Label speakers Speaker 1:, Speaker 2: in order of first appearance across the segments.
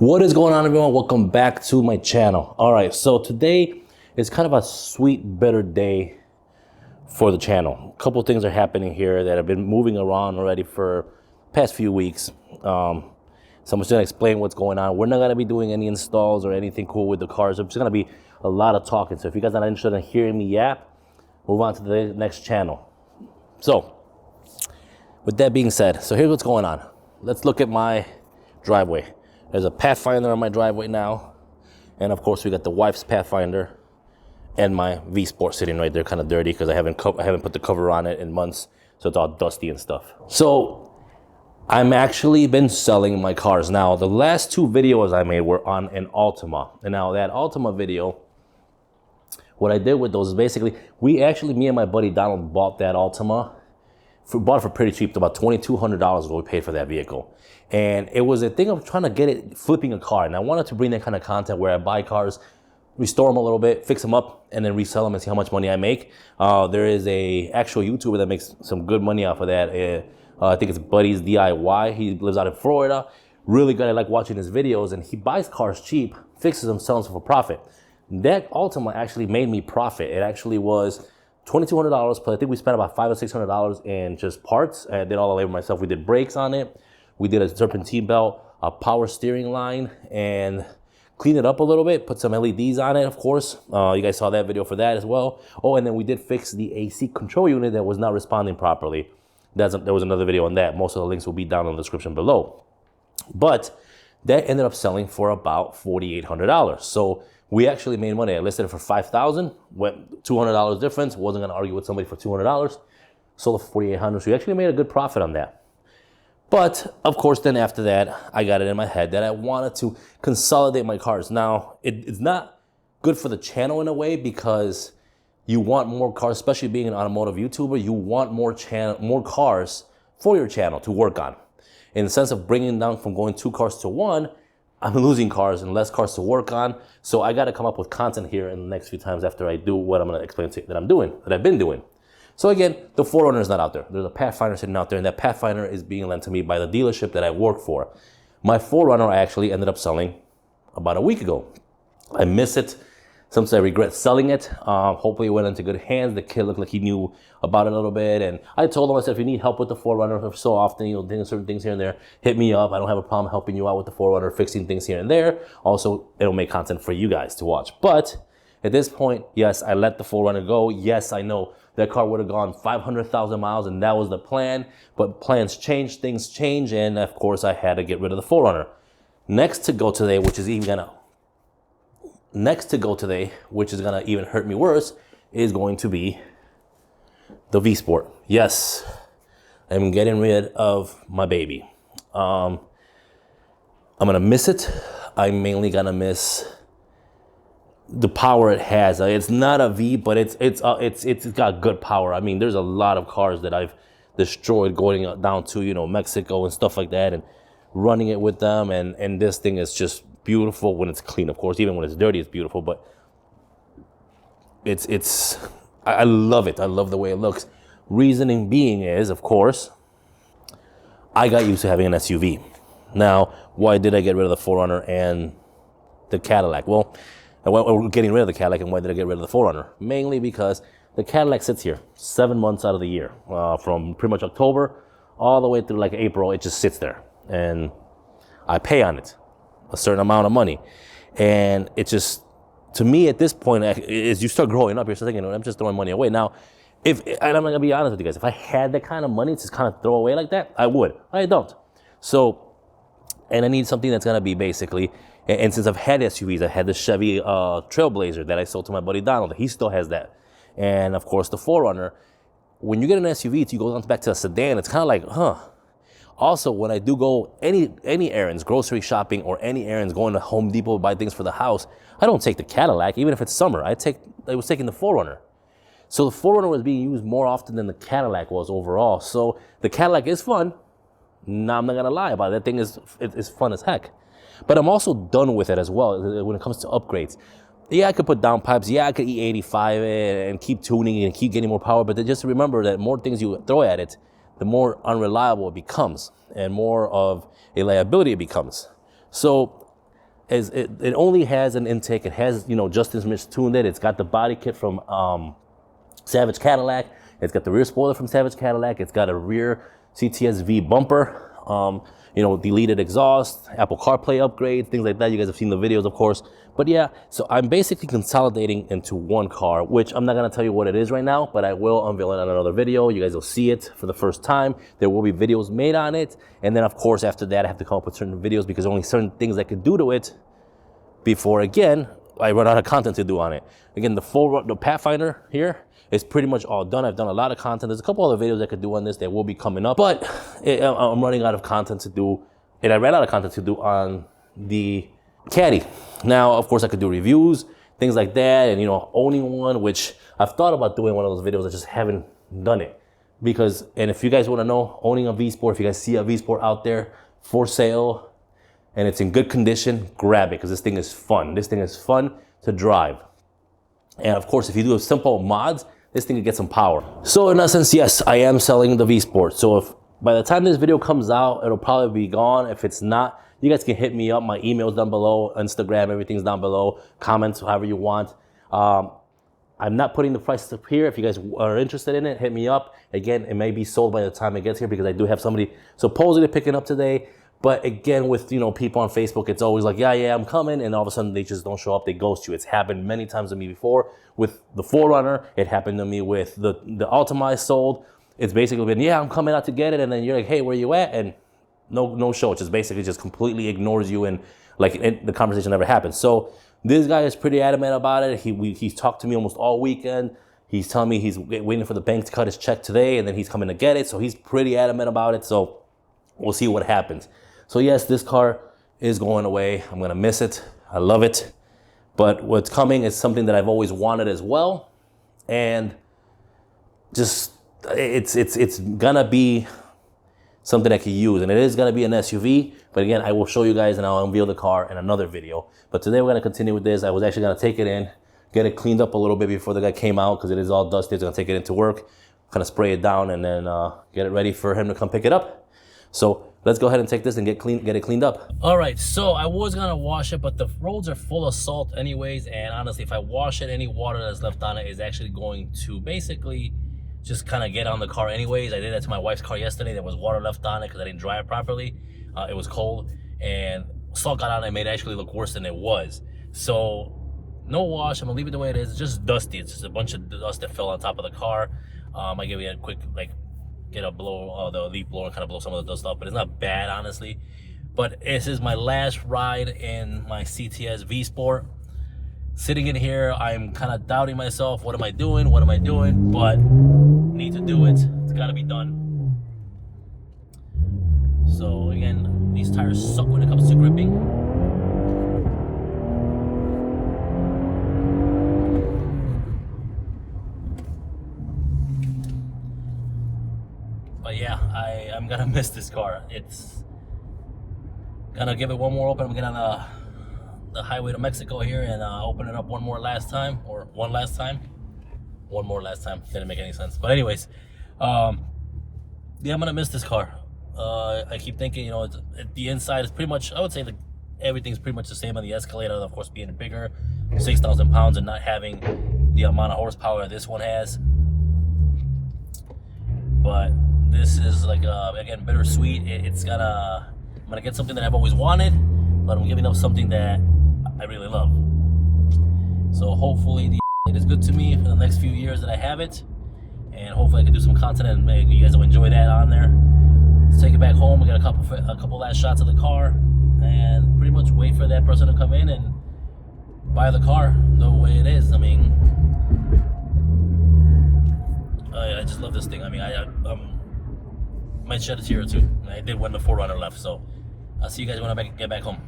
Speaker 1: What is going on, everyone? Welcome back to my channel. All right, so today is kind of a sweet, bitter day for the channel. A couple of things are happening here that have been moving around already for past few weeks. So I'm just gonna explain what's going on. We're not gonna be doing any installs or anything cool with the cars. It's just gonna be a lot of talking. So if you guys are not interested in hearing me yap, move on to the next channel. So with that being said, so here's what's going on. Let's look at my driveway. There's a Pathfinder on my driveway now. And of course we got the wife's Pathfinder and my Vsport sitting right there, kind of dirty because I haven't put the cover on it in months. So it's all dusty and stuff. So I'm actually been selling my cars. Now, the last two videos I made were on an Altima. And now that Altima video, what I did with those is basically, me and my buddy Donald bought that Altima. Bought it for pretty cheap, about $2,200 is what we paid for that vehicle. And it was a thing of trying to get it, flipping a car. And I wanted to bring that kind of content where I buy cars, restore them a little bit, fix them up, and then resell them and see how much money I make. There is a actual YouTuber that makes some good money off of that. I think it's Buddy's DIY. He lives out in Florida. Really good. I like watching his videos. And he buys cars cheap, fixes them, sells them for profit. That Altima actually made me profit. It actually was $2,200, but I think we spent about $500 or $600 in just parts. I did all the labor myself. We did brakes on it. We did a serpentine belt, a power steering line, and cleaned it up a little bit, put some LEDs on it, of course. You guys saw that video for that as well. Oh, and then we did fix the AC control unit that was not responding properly. There was another video on that. Most of the links will be down in the description below. But that ended up selling for about $4,800. So we actually made money. I listed it for $5,000, went $200 difference. Wasn't gonna argue with somebody for $200. Sold it for $4,800. So we actually made a good profit on that. But of course, then after that, I got it in my head that I wanted to consolidate my cars. Now, it's not good for the channel in a way because you want more cars, especially being an automotive YouTuber, you want more cars for your channel to work on. In the sense of bringing down from going 2 cars to 1, I'm losing cars and less cars to work on. So I got to come up with content here in the next few times after I do what I'm going to explain to you that I've been doing. So again, the 4Runner is not out there. There's a Pathfinder sitting out there, and that Pathfinder is being lent to me by the dealership that I work for. My 4Runner I actually ended up selling about a week ago. I miss it. Sometimes I regret selling it. Hopefully it went into good hands. The kid looked like he knew about it a little bit. And I told him, I said, if you need help with the 4Runner so often, doing certain things here and there, hit me up. I don't have a problem helping you out with the 4Runner, fixing things here and there. Also, it'll make content for you guys to watch. But at this point, yes, I let the 4Runner go. Yes, I know that car would have gone 500,000 miles, and that was the plan. But plans change, things change, and of course, I had to get rid of the 4Runner. Next to go today, which is gonna even hurt me worse, is going to be the Vsport. Yes, I'm getting rid of my baby. I'm gonna miss it. I'm mainly gonna miss the power it has. It's not a V, but it's got good power. I mean, there's a lot of cars that I've destroyed going down to Mexico and stuff like that, and running it with them. And this thing is just beautiful when it's clean. Of course, even when it's dirty, it's beautiful. But I love it. I love the way it looks. Reasoning being is, of course, I got used to having an SUV. Now, why did I get rid of the 4Runner and the Cadillac? Well, we're getting rid of the Cadillac, and why did I get rid of the 4Runner? Mainly because the Cadillac sits here 7 months out of the year. From pretty much October all the way through like April, it just sits there. And I pay on it a certain amount of money. And it just, to me at this point, as you start growing up, you're thinking, I'm just throwing money away. Now, and I'm going to be honest with you guys, if I had that kind of money to just kind of throw away like that, I would. I don't. So, and I need something that's going to be basically, and since I've had SUVs, I had the Chevy Trailblazer that I sold to my buddy Donald. He still has that. And of course, the 4Runner. When you get an SUV, you go back to a sedan, it's kind of like, Also, when I do go any errands, grocery shopping, or any errands, going to Home Depot to buy things for the house, I don't take the Cadillac, even if it's summer. I was taking the 4Runner. So the 4Runner was being used more often than the Cadillac was overall. So the Cadillac is fun. No, I'm not gonna lie about it. That thing is fun as heck. But I'm also done with it as well when it comes to upgrades. Yeah, I could put downpipes. Yeah, I could E85 it and keep tuning it and keep getting more power. But just remember that more things you throw at it, the more unreliable it becomes and more of a liability it becomes. So is it only has an intake. It has, you know, Justin Smith tuned it. It's got the body kit from Savage Cadillac. It's got the rear spoiler from Savage Cadillac. It's got a rear CTS V bumper. You know, deleted exhaust, Apple CarPlay upgrade, things like that. You guys have seen the videos, of course. But yeah, so I'm basically consolidating into one car, which I'm not gonna tell you what it is right now, but I will unveil it on another video. You guys will see it for the first time. There will be videos made on it. And then of course, after that, I have to come up with certain videos because only certain things I could do to it before, again, I run out of content to do on it. Again, the Pathfinder here is pretty much all done. I've done a lot of content. There's a couple other videos I could do on this that will be coming up, but I'm running out of content to do, and I ran out of content to do on the Caddy. Now, of course, I could do reviews, things like that, and, you know, owning one, which I've thought about doing one of those videos. I just haven't done it because, and if you guys want to know, owning a Vsport, if you guys see a Vsport out there for sale, and it's in good condition, grab it, because this thing is fun. This thing is fun to drive. And of course, if you do simple mods, this thing can get some power. So in essence, yes, I am selling the Vsport. So if by the time this video comes out, it'll probably be gone. If it's not, you guys can hit me up. My email's down below, Instagram, everything's down below. Comments, however you want. I'm not putting the prices up here. If you guys are interested in it, hit me up. Again, it may be sold by the time it gets here because I do have somebody supposedly picking up today. But again, with, you know, people on Facebook, it's always like, yeah, I'm coming. And all of a sudden they just don't show up. They ghost you. It's happened many times to me before with the 4Runner. It happened to me with the Altima I sold. It's basically been, yeah, I'm coming out to get it. And then you're like, hey, where you at? And no show. It just basically just completely ignores you. And like the conversation never happens. So this guy is pretty adamant about it. He's talked to me almost all weekend. He's telling me he's waiting for the bank to cut his check today. And then he's coming to get it. So he's pretty adamant about it. So we'll see what happens. So yes, this car is going away. I'm gonna miss it. I love it. But what's coming is something that I've always wanted as well. And just, it's gonna be something I can use. And it is gonna be an SUV. But again, I will show you guys and I'll unveil the car in another video. But today we're gonna continue with this. I was actually gonna take it in, get it cleaned up a little bit before the guy came out because it is all dusty. It's gonna take it into work, kind of spray it down and then get it ready for him to come pick it up. So let's go ahead and take this and get it cleaned up. All right, so I was gonna wash it, but the roads are full of salt anyways. And honestly, if I wash it, any water that's left on it is actually going to basically just kind of get on the car anyways. I did that to my wife's car yesterday. There was water left on it because I didn't dry it properly. It was cold and salt got on it and made it actually look worse than it was. So no wash, I'm gonna leave it the way it is. It's just dusty. It's just a bunch of dust that fell on top of the car. I give you a quick, get a blow, the leaf blower and kind of blow some of the dust up, but it's not bad, honestly. But this is my last ride in my CTS Vsport. Sitting in here, I'm kind of doubting myself. What am I doing? What am I doing? But need to do it. It's got to be done. So again, these tires suck when it comes to gripping. But yeah, I'm gonna miss this car. It's gonna give it one more open. I'm gonna get on the highway to Mexico here and open it up one more last time. Didn't make any sense. But anyways, yeah, I'm gonna miss this car. I keep thinking, you know, the inside is pretty much, I would say that everything's pretty much the same on the Escalator, of course, being bigger, 6,000 pounds and not having the amount of horsepower this one has. But this is like, again, bittersweet. I'm gonna get something that I've always wanted, but I'm giving up something that I really love. So hopefully it is good to me for the next few years that I have it, and hopefully I can do some content and maybe you guys will enjoy that on there. Let's take it back home. We got a couple last shots of the car, and pretty much wait for that person to come in and buy the car the way it is. I mean, I just love this thing. I mean, I might shed a tear or two. I did when the 4Runner left, so I'll see you guys when I get back home.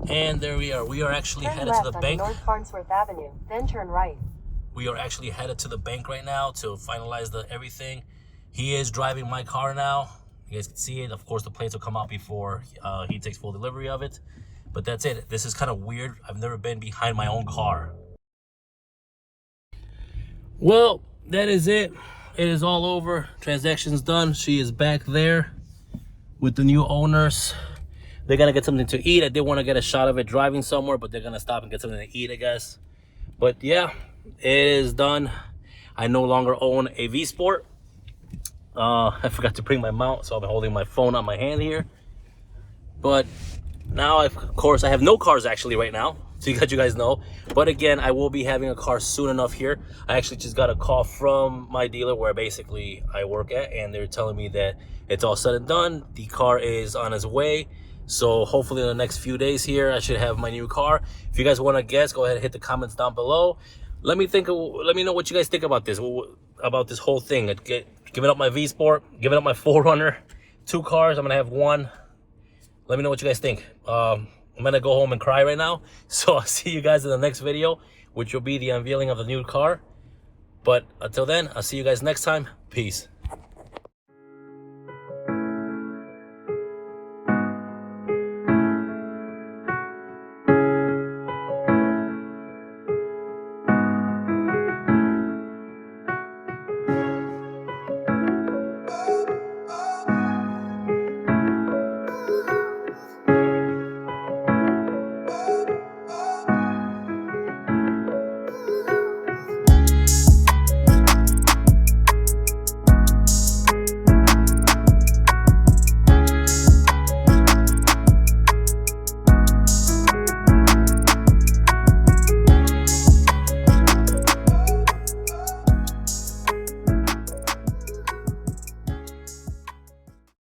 Speaker 1: And there we are. We are actually headed to the bank.
Speaker 2: North Farnsworth Avenue, then turn right.
Speaker 1: We are actually headed to the bank right now to finalize everything. He is driving my car now. You guys can see it. Of course, the plates will come out before he takes full delivery of it. But that's it. This is kind of weird. I've never been behind my own car. Well, that is it. It is all over. Transaction's done. She is back there with the new owners. They're gonna get something to eat. I did want to get a shot of it driving somewhere, but they're gonna stop and get something to eat, I guess. But yeah, it is done. I no longer own a Vsport. I forgot to bring my mount, so I've been holding my phone on my hand here. But now, of course, I have no cars actually right now, so you guys know. But again, I will be having a car soon enough here. I actually just got a call from my dealer where basically I work at, and they're telling me that it's all said and done. The car is on its way. So hopefully in the next few days here, I should have my new car. If you guys want to guess, go ahead and hit the comments down below. Let me know what you guys think about this whole thing. Giving up my V-Sport, giving up my 4Runner, 2 cars. I'm gonna have 1. Let me know what you guys think. I'm gonna go home and cry right now. So I'll see you guys in the next video, which will be the unveiling of the new car. But until then, I'll see you guys next time. Peace.